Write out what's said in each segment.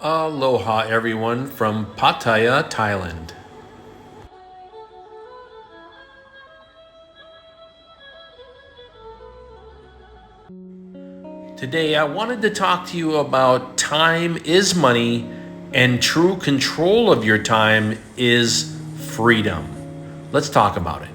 Aloha everyone from Pattaya, Thailand. Today I wanted to talk to you about time is money and true control of your time is freedom. Let's talk about it.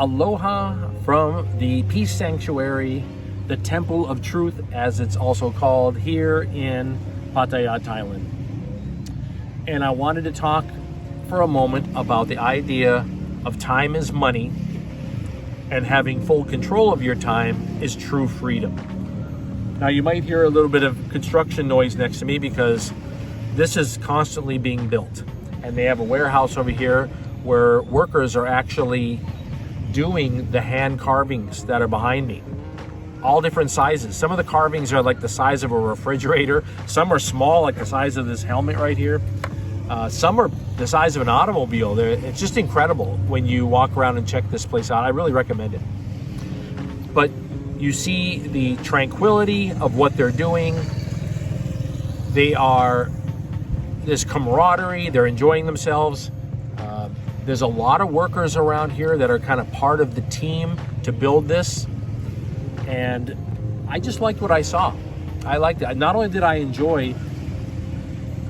Aloha from the Peace Sanctuary, the Temple of Truth, as it's also called, here in Pattaya, Thailand. And I wanted to talk for a moment about the idea of time is money and having full control of your time is true freedom. Now you might hear a little bit of construction noise next to me because this is constantly being built. And they have a warehouse over here where workers are actually doing the hand carvings that are behind me. All different sizes. Some of the carvings are like the size of a refrigerator. Some are small, like the size of this helmet right here. Some are the size of an automobile. It's just incredible when you walk around and check this place out. I really recommend it. But you see the tranquility of what they're doing. There's camaraderie. They're enjoying themselves. There's a lot of workers around here that are kind of part of the team to build this. And I just liked what I saw. I liked it. Not only did I enjoy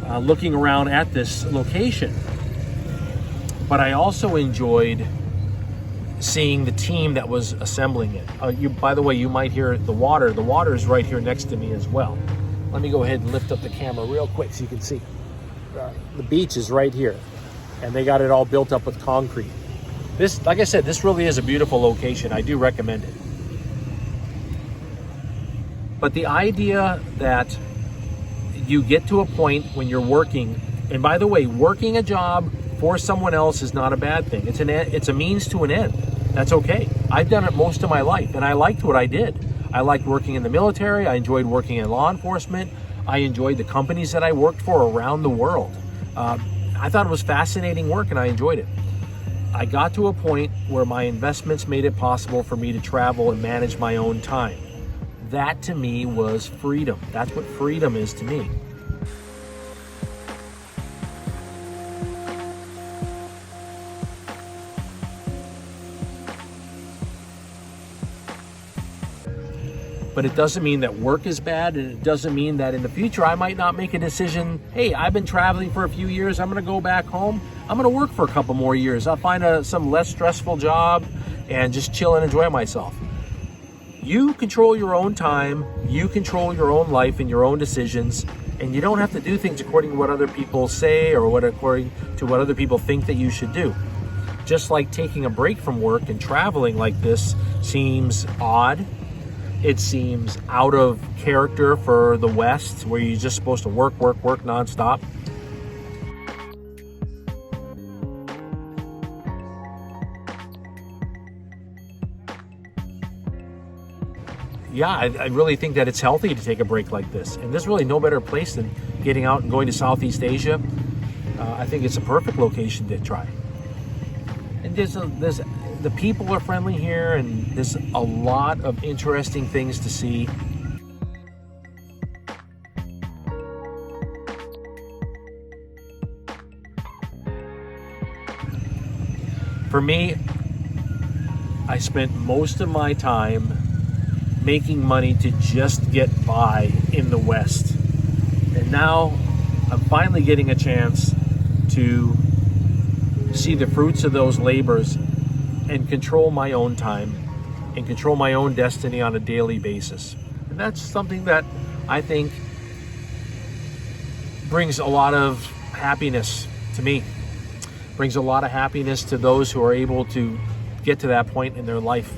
looking around at this location, but I also enjoyed seeing the team that was assembling it. By the way, you might hear the water. The water is right here next to me as well. Let me go ahead and lift up the camera real quick so you can see. The beach is right here. And they got it all built up with concrete. This, like I said, this really is a beautiful location. I do recommend it. But the idea that you get to a point when you're working, and by the way, working a job for someone else is not a bad thing. It's a means to an end. That's okay. I've done it most of my life, and I liked what I did. I liked working in the military. I enjoyed working in law enforcement. I enjoyed the companies that I worked for around the world. I thought it was fascinating work and I enjoyed it. I got to a point where my investments made it possible for me to travel and manage my own time. That to me was freedom. That's what freedom is to me. But it doesn't mean that work is bad, and it doesn't mean that in the future I might not make a decision, hey, I've been traveling for a few years, I'm gonna go back home, I'm gonna work for a couple more years, I'll find some less stressful job and just chill and enjoy myself. You control your own time, you control your own life and your own decisions, and you don't have to do things according to what other people say or according to what other people think that you should do. Just like taking a break from work and traveling like this seems odd. It seems out of character for the West, where you're just supposed to work nonstop. Yeah, I really think that it's healthy to take a break like this. And there's really no better place than getting out and going to Southeast Asia. I think it's a perfect location to try. And the people are friendly here, and there's a lot of interesting things to see. For me, I spent most of my time making money to just get by in the West. And now I'm finally getting a chance to see the fruits of those labors and control my own time and control my own destiny on a daily basis. And that's something that I think brings a lot of happiness to me, brings a lot of happiness to those who are able to get to that point in their life.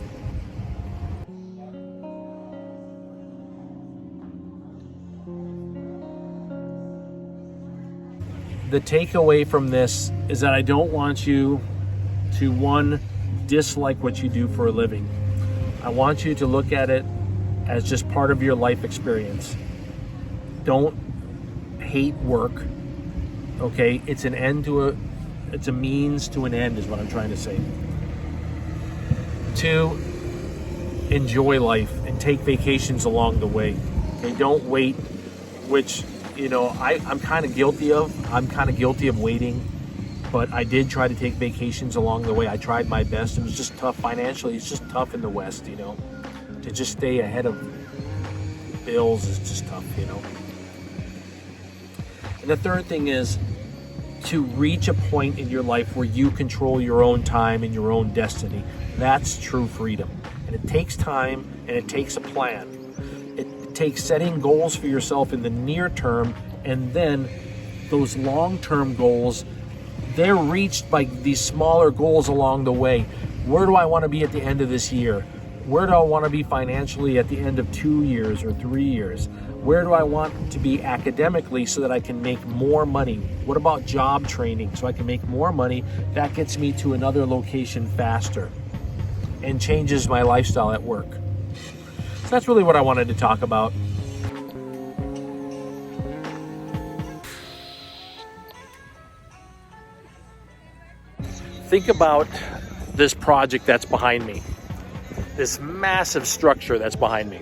The takeaway from this is that I don't want you to, one, dislike what you do for a living. I want you to look at it as just part of your life experience. Don't hate work, okay? It's an end to it's a means to an end is what I'm trying to say. 2, enjoy life and take vacations along the way. Okay, don't wait, which, you know, I'm kind of guilty of. I'm kind of guilty of waiting, but I did try to take vacations along the way. I tried my best. It was just tough financially. It's just tough in the West, you know, to just stay ahead of bills is just tough, you know. And the third thing is to reach a point in your life where you control your own time and your own destiny. That's true freedom. And it takes time and it takes a plan. It takes setting goals for yourself in the near term, and then those long-term goals, they're reached by these smaller goals along the way. Where do I want to be at the end of this year? Where do I want to be financially at the end of 2 years or 3 years? Where do I want to be academically so that I can make more money? What about job training so I can make more money? That gets me to another location faster and changes my lifestyle at work. So that's really what I wanted to talk about. Think about this project that's behind me. This massive structure that's behind me.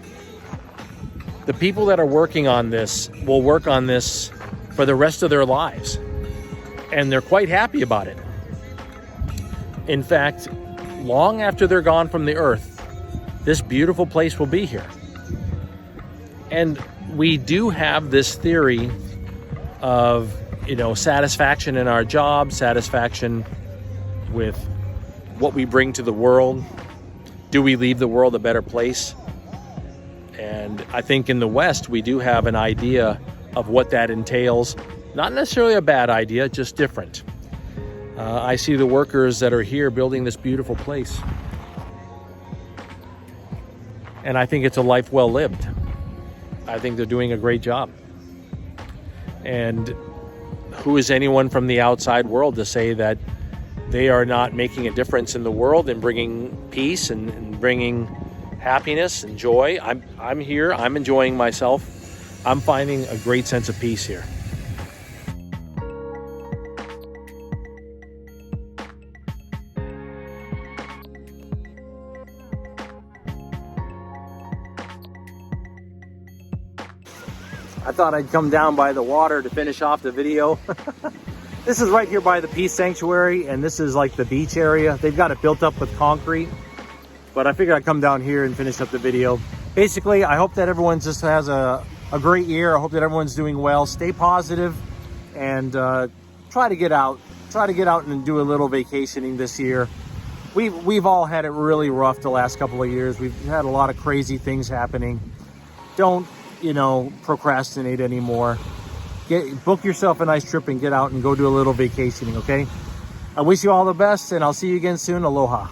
The people that are working on this will work on this for the rest of their lives, and they're quite happy about it. In fact, long after they're gone from the earth, this beautiful place will be here. And we do have this theory of, you know, satisfaction in our job, satisfaction with what we bring to the world. Do we leave the world a better place? And I think in the West, we do have an idea of what that entails. Not necessarily a bad idea, just different. I see the workers that are here building this beautiful place. And I think it's a life well lived. I think they're doing a great job. And who is anyone from the outside world to say that they are not making a difference in the world and bringing peace and bringing happiness and joy? I'm here. I'm enjoying myself. I'm finding a great sense of peace here. I thought I'd come down by the water to finish off the video. This is right here by the Peace Sanctuary, and this is like the beach area. They've got it built up with concrete, but I figured I'd come down here and finish up the video. Basically, I hope that everyone just has a great year. I hope that everyone's doing well. Stay positive and try to get out and do a little vacationing this year. We've all had it really rough the last couple of years. We've had a lot of crazy things happening. Don't, you know, procrastinate anymore. Book yourself a nice trip and get out and go do a little vacationing, okay? I wish you all the best, and I'll see you again soon. Aloha.